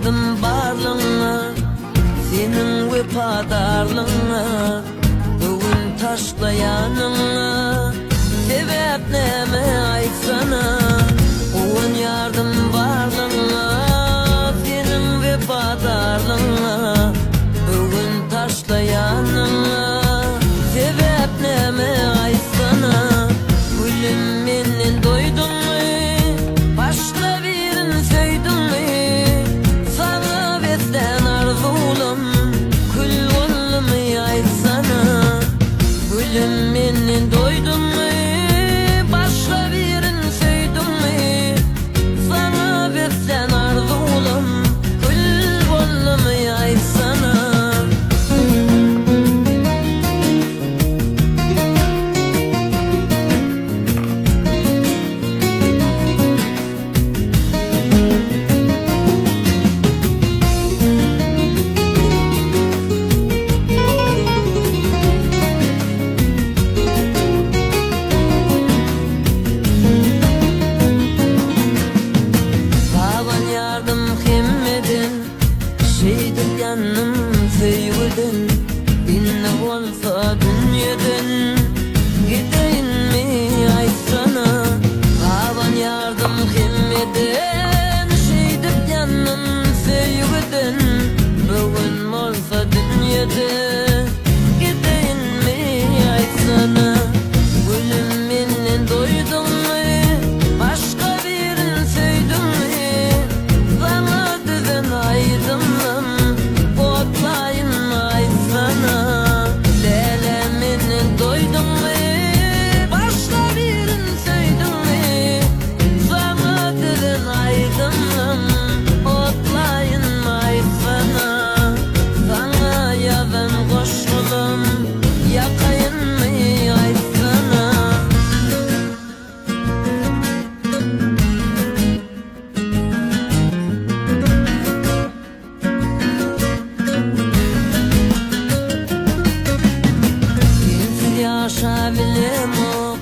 yardım barlığına, senin vefadarlığına, bugün taşlayanına, sebep neme aytsana. Bugün yardım barlığına, senin vefadarlığına, bugün taşlayanına, sebep neme aytsana. Gülüm menden doydun mu? Başka birini söydün mü? Sana beslen arzulum, kül oldum aytsana. Gülüm menden doydun mu? Başka birini söydün mü? Sana beslen arzulum, kül oldum aytsana. Şeydir yanım sevgiden, binne olsa dünyadan, gideyim mi aytsana. Baban yardım hemmeden, şeydir yanım sevgiden, bugün olsa dünyadan, gideyim mi aytsana. Gülüm menden doydun mu? Başka birini söydün mü? Sana düzen aydım yaşabilem o,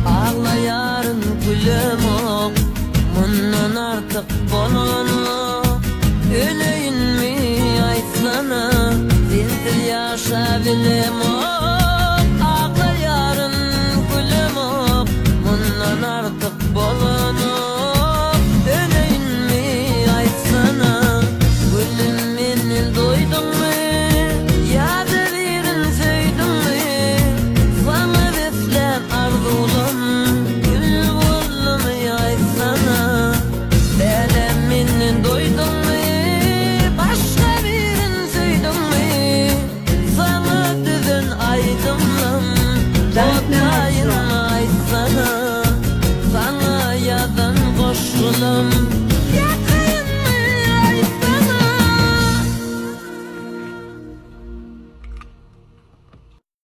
ağlayarın gülüm o, bundan artık bolunu, öleyim mi aytsana. Sensiz yaşabilem o, ağlayarın gülüm o, bundan artık bolunu, öleyim mi aytsana. Gülüm menden doydun mu? Doydun mu? Başka birini söydün mü? Sana düzen aydınlım, korkmayın.